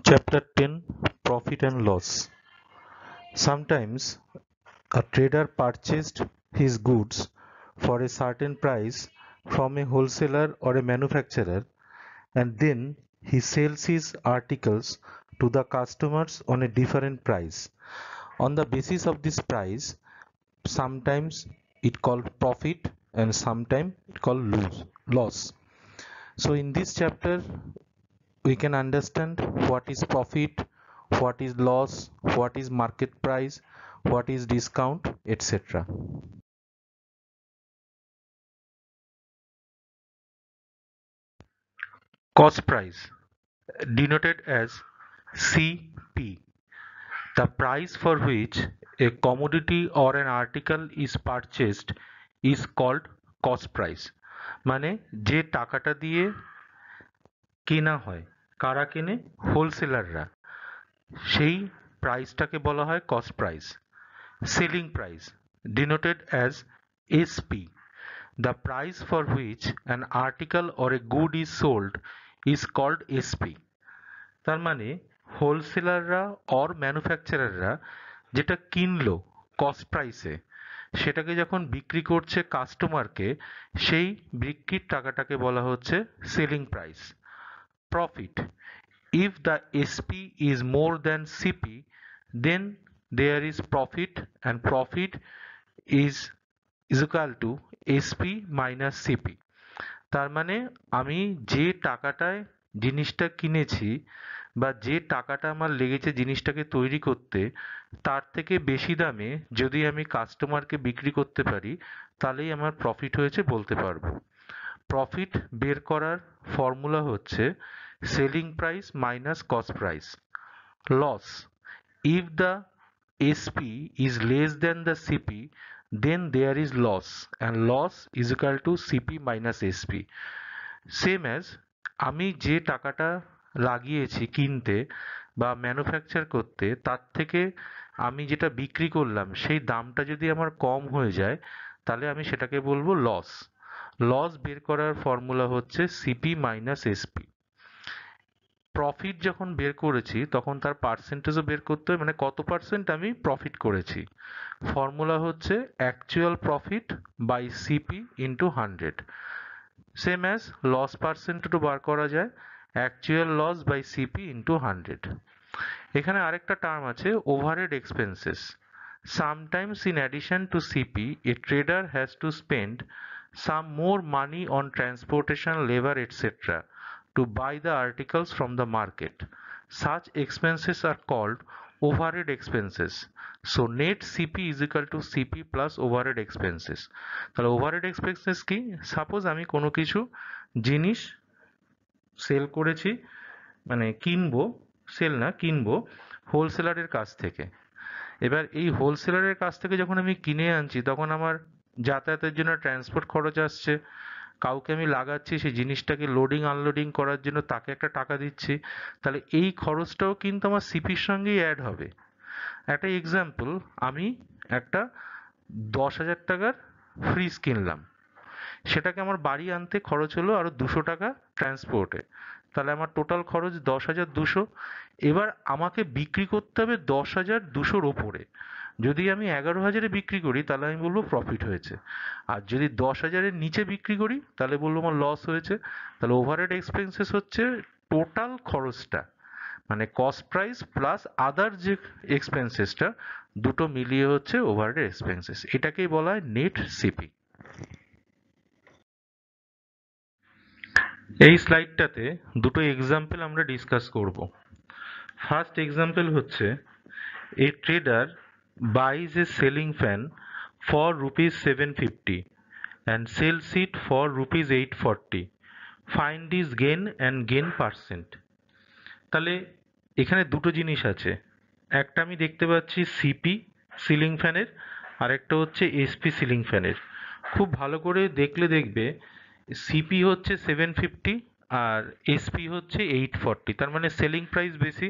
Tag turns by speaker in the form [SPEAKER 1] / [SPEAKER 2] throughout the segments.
[SPEAKER 1] Chapter 10, Profit and Loss. Sometimes a trader purchased his goods for a certain price from a wholesaler or a manufacturer, and then he sells his articles to the customers on a different price. On the basis of this price, sometimes it called profit and sometimes it called loss. So in this chapter we can understand what is profit, what is loss, what is market price, what is discount, etc. Cost price, denoted as CP, the price for which a commodity or an article is purchased is called cost price. মানে যে টাকাটা দিয়ে কেনা হয়, কারা কেনে? হোলসেলাররা। সেই প্রাইসটাকে বলা হয় cost price. Selling price, denoted as SP, the price for which an article or a good is sold is called SP. তার মানে হোলসেলাররা অর ম্যানুফ্যাকচারাররা যেটা কিনলো কস্ট প্রাইসে, সেটাকে যখন বিক্রি করছে কাস্টমারকে, সেই বিক্রির টাকাটাকে বলা হচ্ছে selling price. Profit, if the SP is more than CP, then there is profit, and profit is equal to SP minus CP. তার মানে আমি যে টাকাটায় জিনিসটা কিনেছি বা যে টাকাটা আমার লেগেছে জিনিসটাকে তৈরি করতে, তার থেকে বেশি দামে যদি আমি কাস্টমারকে বিক্রি করতে পারি, তাহলেই আমার প্রফিট হয়েছে বলতে পারবো। প্রফিট বের করার ফর্মুলা হচ্ছে selling price minus cost price. Loss, if the SP is less than the CP, then there is loss, and loss is equal to CP minus SP. Same as আমি যে টাকাটা লাগিয়েছি কিনতে বা ম্যানুফ্যাকচার করতে, তার থেকে আমি যেটা বিক্রি করলাম সেই দামটা যদি আমার কম হয়ে যায়, তাহলে আমি সেটাকে বলবো লস। লস বের করার ফর্মুলা হচ্ছে সিপি মাইনাস এসপি। প্রফিট যখন বের করেছি তখন তার পার্সেন্টেজও বের করতে হয়, মানে কত পার্সেন্ট আমি প্রফিট করেছি। ফর্মুলা হচ্ছে actual profit by CP into 100। Same as loss পার্সেন্টেজও বার করা যায়, actual loss by CP into 100। এখানে আরেকটা টার্ম আছে overhead expenses. Sometimes in addition to CP, a trader has to spend some more money on transportation, labor, etc. to buy the articles from the market. Such expenses are called overhead expenses. So net CP is equal to CP plus overhead expenses. তাহলে overhead expenses কি? Suppose আমি কোনো কিছু জিনিস sell করেছি, মানে কিনবো, sell না কিনবো হোলসেলারের কাছ থেকে। এবার এই হোলসেলারের কাছ থেকে যখন আমি কিনে আনছি, তখন আমার যাতায়াতের জন্য ট্রান্সপোর্ট খরচ আসছে, কাউকে আমি লাগাচ্ছি সেই জিনিসটাকে লোডিং আনলোডিং করার জন্য, তাকে একটা টাকা দিচ্ছি, তাহলে এই খরচটাও কিন্তু আমার সিপির সঙ্গেই অ্যাড হবে। একটা এক্সাম্পল, আমি একটা 10,000 টাকার ফ্রিজ কিনলাম, সেটাকে আমার বাড়ি আনতে খরচ হলো আরো 200 টাকা ট্রান্সপোর্টে, তাহলে আমার টোটাল খরচ 10,200। এবার আমাকে বিক্রি করতে হবে 10,200-র ওপরে। যদি আমি 11,000-এ বিক্রি করি তাহলে আমি বলবো প্রফিট হয়েছে, আর যদি 10,000-এর নিচে বিক্রি করি তাহলে বলবো আমার লস হয়েছে। তাহলে ওভারহেড এক্সপেন্সেস হচ্ছে টোটাল খরচটা, মানে কস্ট প্রাইস প্লাস আদার যে এক্সপেন্সেসটা, দুটো মিলিয়ে হচ্ছে ওভারহেড এক্সপেন্সেস। এটাকেই বলা হয় নেট সিপি। এই স্লাইডটাতে দুটো এক্সাম্পল আমরা ডিসকাস করব। ফার্স্ট এক্সাম্পল হচ্ছে a trader buys a ceiling fan for rupees 750 and sells it for rupees 840. Find his gain and gain percent. তাহলে এখানে দুটো জিনিস আছে, একটা আমি দেখতে পাচ্ছি সিপি সিলিং ফ্যানের, আর একটা হচ্ছে এসপি সিলিং ফ্যানের। খুব ভালো করে দেখলে দেখবে সিপি হচ্ছে 750 আর এসপি হচ্ছে 840, তার মানে সেলিং প্রাইস বেশি,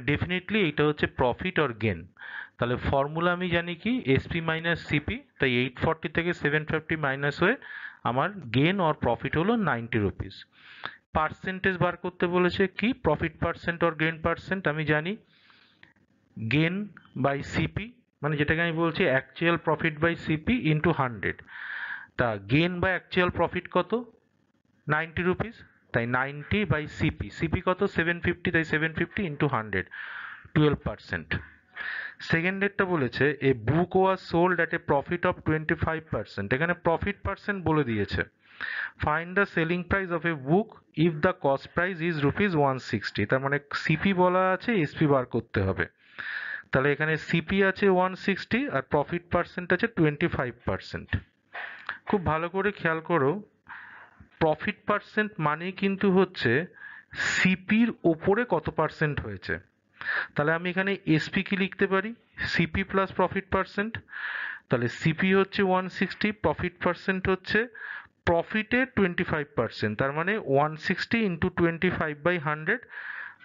[SPEAKER 1] ডেফিনেটলি এইটা হচ্ছে প্রফিট অর গেন। তাহলে ফর্মুলা আমি জানি কি এসপি মাইনাস সিপি, তাই 840 থেকে 750 মাইনাস হয়ে আমার গেন অর প্রফিট হলো 90 রুপিস। পার্সেন্টেজ বার করতে বলেছে, কি profit percent or gain percent. আমি জানি গেইন বাই সিপি, মানে যেটাকে আমি বলছি actual profit by CP into 100। তা গেইন বাই অ্যাকচুয়াল প্রফিট কত? 90 রুপিস, তাই 90 বাই সিপি, সিপি কত? 750, তাই 750 ইন্টু 100, 12%। সেকেন্ড ডেটটা বলেছে a book was sold at a profit of 25%। এখানে প্রফিট পার্সেন্ট বলে দিয়েছে। Find the selling price of a book if the cost price is rupees 160। তার মানে সিপি বলা আছে, এসপি বার করতে হবে। তাহলে এখানে সিপি আছে 160 আর প্রফিট পার্সেন্ট আছে 25%। খুব ভালো করে খেয়াল করো, প্রফিট পার্সেন্ট মানেই কিন্তু হচ্ছে সিপির ওপরে কত পার্সেন্ট হয়েছে। তাহলে আমি এখানে এসপি কি লিখতে পারি? CP plus profit percent. তাহলে সিপি হচ্ছে 160, প্রফিট পার্সেন্ট হচ্ছে প্রফিটের 25%, তার মানে 160 ইন্টু 25/100,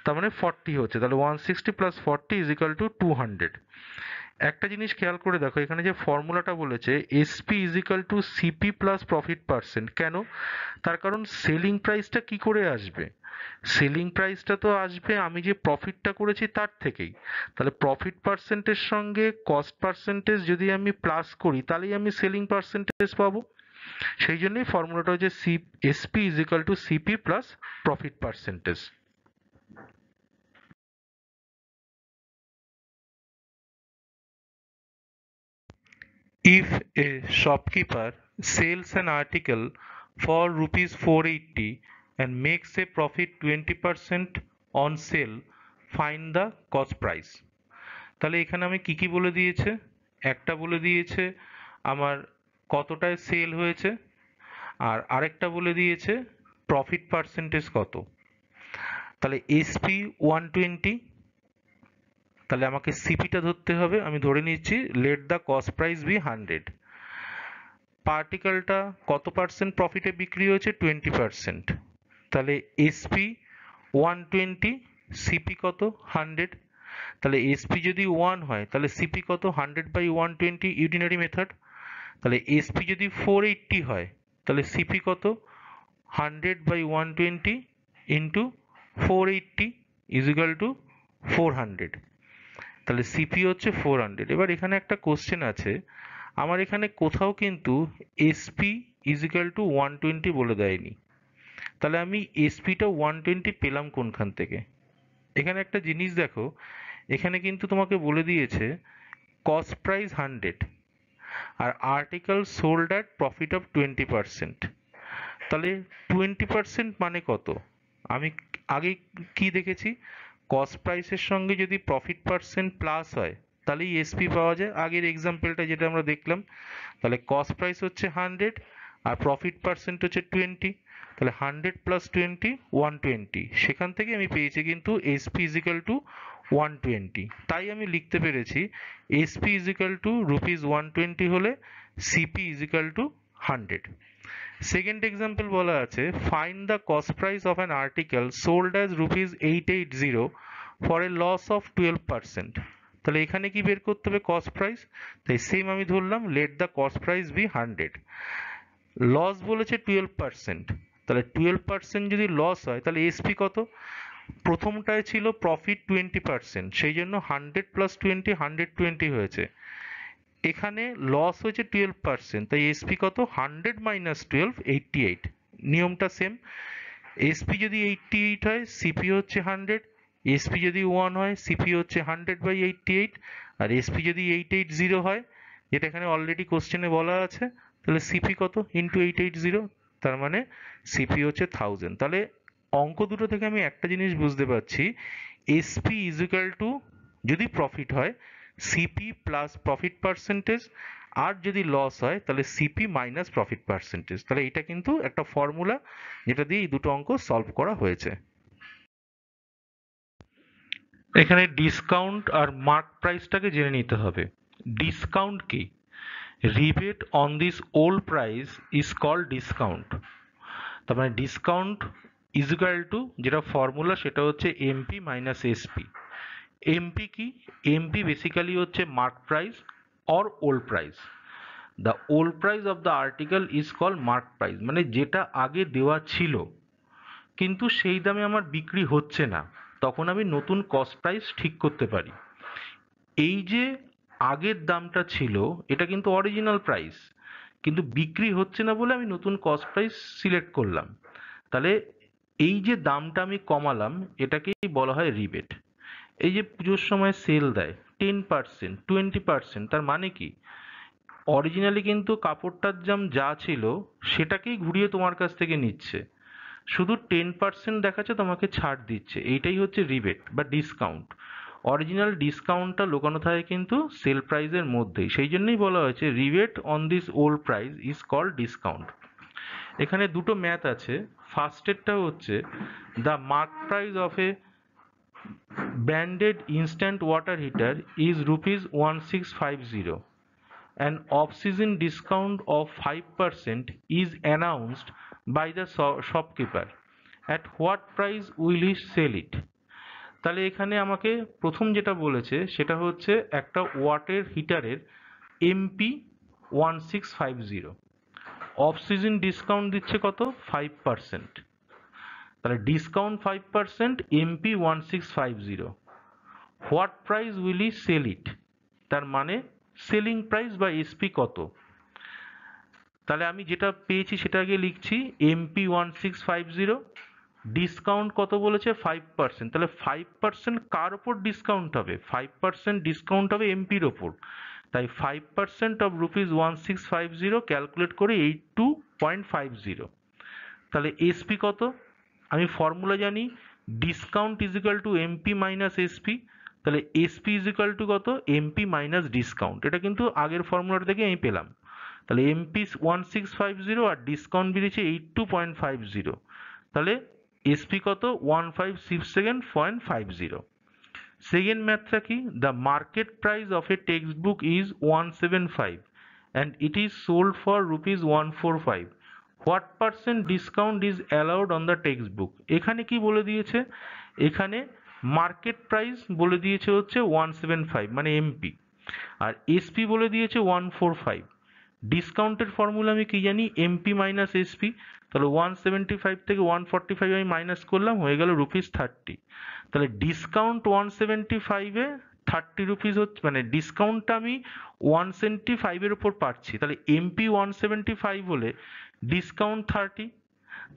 [SPEAKER 1] তার মানে 40 হচ্ছে। তাহলে 160 প্লাস 40 ইজ ইকাল টু 200। একটা জিনিস খেয়াল করে দেখো, এখানে যে ফর্মুলাটা বলেছে SP is equal two CP plus profit percent, কেন? তার কারণ সেলিং প্রাইসটা কি করে আসবে? সেলিং প্রাইসটা তো আসবে আমি যে প্রফিটটা করেছি তার থেকেই। তাহলে প্রফিট পার্সেন্টের সঙ্গে কস্ট পার্সেন্টেজ যদি আমি প্লাস করি তাহলেই আমি সেলিং পার্সেন্টেজ পাবো। সেই জন্যই ফর্মুলাটা হচ্ছে SP is equal two CP plus profit percentage. If a shopkeeper sells an article for rupees 480 and makes a profit 20% on sale, find the cost price। তাহলে এখানে আমি কি কি বলে দিয়েছে? একটা বলে দিয়েছে আমার কতটায় সেল হয়েছে, আর আরেকটা বলে দিয়েছে প্রফিট পার্সেন্টেজ কত। তাহলে এসপি 120, তাহলে আমাকে সিপিটা ধরতে হবে। আমি ধরে নিচ্ছি let the cost price be 100। পার্টিকেলটা কত পার্সেন্ট প্রফিটে বিক্রি হয়েছে? 20%। তাহলে এসপি 120, সিপি কত? 100। তাহলে এসপি যদি 1 হয় তাহলে সিপি কত? 100/120 ইউডিনারি মেথড। তাহলে এসপি যদি 480 হয় তাহলে সিপি কত? 100/120 ইন্টু 480 ইজ ইকাল টু 400। তাহলে সিপি হচ্ছে 400। এবার এখানে একটা কোশ্চেন আছে, আমার এখানে কোথাও কিন্তু এসপি ইজ ইকাল টু 120 বলে দেয়নি। তাহলে আমি এসপিটা 120 পেলাম কোনখান থেকে? এখানে একটা জিনিস দেখো, এখানে কিন্তু তোমাকে বলে দিয়েছে কস্ট প্রাইস 100 আর article sold at profit of 20%। তাহলে 20% মানে কত? আমি আগে কি দেখেছি, কস্ট প্রাইসের সঙ্গে যদি প্রফিট পার্সেন্ট প্লাস হয় তাহলেই এসপি পাওয়া যায়। আগের এক্সাম্পলটা যেটা আমরা দেখলাম, তাহলে কস্ট প্রাইস হচ্ছে 100 আর প্রফিট পার্সেন্ট হচ্ছে 20, তাহলে 100 প্লাস 20 120। সেখান থেকে আমি পেয়েছি কিন্তু এসপি ইজ ইকাল টু 120। তাই আমি লিখতে পেরেছি SP is equal to rupees 120 হলে CP is equal to 100। Second example বলা আছে find the cost price of an article sold as rupees 880 for a loss of 12%। তাহলে এখানে কি বের করতে হবে? Cost price. তাই সেম আমি ধরলাম let the cost price be 100। Loss বলেছে 12%, তাহলে 12% যদি লস হয় তাহলে এসপি কত? প্রথমটায় ছিল প্রফিট 20%, সেই জন্য 100 প্লাস 20 120 হয়েছে। এখানে লস হয়েছে 12%, তাই এসপি কত? 100 মাইনাস 12 88। নিয়মটা সেম, এসপি যদি 88 হয় সিপি হচ্ছে 100, এসপি যদি 1 হয় সিপি হচ্ছে 100/88, আর এসপি যদি 880 হয় যেটা এখানে অলরেডি কোশ্চেনে বলা আছে তাহলে সিপি কত? ইন্টু 880, তার মানে সিপি হচ্ছে 1000। তাহলে অঙ্ক দুটো থেকে আমি একটা জিনিস বুঝতে পারছি, এসপি ইজ ইকাল টু যদি প্রফিট হয় সিপি প্লাস প্রফিট পার্সেন্টেজ, আর যদি লস হয় তাহলে সিপি মাইনাস প্রফিট পার্সেন্টেজ। তাহলে এটা কিন্তু একটা ফর্মুলা যেটা দিয়ে এই দুটো অঙ্ক সলভ করা হয়েছে। এখানে ডিসকাউন্ট আর মার্ক প্রাইসটাকে জেনে নিতে হবে। ডিসকাউন্ট কি? Rebate on this old price is called discount. তার মানে ডিসকাউন্ট ইজ ইকুয়াল টু যেটা ফর্মুলা সেটা হচ্ছে এমপি মাইনাস এসপি। এমপি কি? এমপি বেসিক্যালি হচ্ছে mark price or old price. The old price of the article is called mark price, মানে যেটা আগে দেওয়া ছিল কিন্তু সেই দামে আমার বিক্রি হচ্ছে না, তখন আমি নতুন কস্ট প্রাইস ঠিক করতে পারি। এই যে আগের দামটা ছিল এটা কিন্তু অরিজিনাল প্রাইস, কিন্তু বিক্রি হচ্ছে না বলে আমি নতুন কস্ট প্রাইস সিলেক্ট করলাম। তাহলে এই যে দামটা আমি কমালাম এটাকেই বলা হয় রিবেট। এই যে পুজোর সময় সেল দেয় 10%, 20%, তার মানে কি অরিজিনালি কিন্তু কাপড়টার দাম যা ছিল সেটাকেই ঘুরিয়ে তোমার কাছ থেকে নিচ্ছে, শুধু 10% দেখাচ্ছে তোমাকে ছাড় দিচ্ছে। এইটাই হচ্ছে রিবেট বা ডিসকাউন্ট। অরিজিনাল ডিসকাউন্টটা লুকানো থাকে কিন্তু সেল প্রাইসের মধ্যেই, সেই জন্যই বলা হয়েছে rebate on this old price is called discount. এখানে দুটো ম্যাথ আছে। ফার্স্টেরটা হচ্ছে the mark price of a branded instant water heater is rupees 1650. An off-season discount of 5% is announced by the shopkeeper. At what price will he sell it? তাহলে এখানে আমাকে প্রথম যেটা বলেছে সেটা হচ্ছে একটা ওয়াটের হিটারের এমপি 1650, অফ সিজন ডিসকাউন্ট দিচ্ছে কত 5%। তাহলে discount 5%, MP 1650, what price will I sell it, তার মানে সেলিং প্রাইস বা এসপি কত। তাহলে আমি যেটা পেয়েছি সেটা আগে লিখছি, এমপি 1650, ডিসকাউন্ট কত বলেছে 5%, তাহলে 5% কার ওপর ডিসকাউন্ট হবে, 5% ডিসকাউন্ট হবে এমপির ওপর, তাই 5% অফ রুপিস 1650 ক্যালকুলেট করে 82.50। তাহলে এসপি কত, আমি ফর্মুলা জানি, discount is equal to MP minus SP. তাহলে এসপি ইজ ইকাল টু কত, এমপি মাইনাস ডিসকাউন্ট। এটা কিন্তু আগের ফর্মুলাটা থেকে আমি পেলাম। তাহলে এমপি 1650 আর ডিসকাউন্ট বেরিয়েছে 82.50, তাহলে এসপি কত 1567.50। সেকেন্ড ম্যাথটা কি, the market price of A text book is 175 and it is sold for rupees 145. What percent discount is allowed on the text book. এখানে কি বলে দিয়েছে, এখানে মার্কেট প্রাইস বলে দিয়েছে হচ্ছে 175 মানে এমপি, আর এসপি বলে দিয়েছে 145। ডিসকাউন্টের ফর্মুলা আমি কি জানি, এমপি মাইনাস এসপি। তাহলে 175 থেকে 145 আমি মাইনাস করলাম, হয়ে গেল রুপিস 30। তাহলে ডিসকাউন্ট 175-এ 30 রুপিস হচ্ছে, মানে ডিসকাউন্টটা আমি 175-এর উপর পাচ্ছি, তাহলে এমপি 175 হলে ডিসকাউন্ট 30।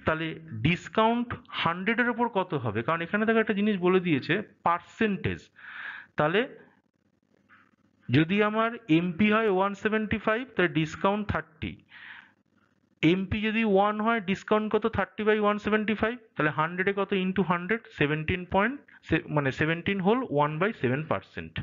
[SPEAKER 1] তাহলে ডিসকাউন্ট 100-এর উপর কত হবে, কারণ এখানে দেখো একটা জিনিস বলে দিয়েছে পার্সেন্টেজ। তাহলে যদি আমার এমপি হয় 175, তাহলে ডিসকাউন্ট 30, এমপি যদি 1 হয় ডিসকাউন্ট কত 30/175, তাহলে 100-এ কত ইন্টু 100, 17 পয়েন্ট, মানে 17 হোল 1/7%।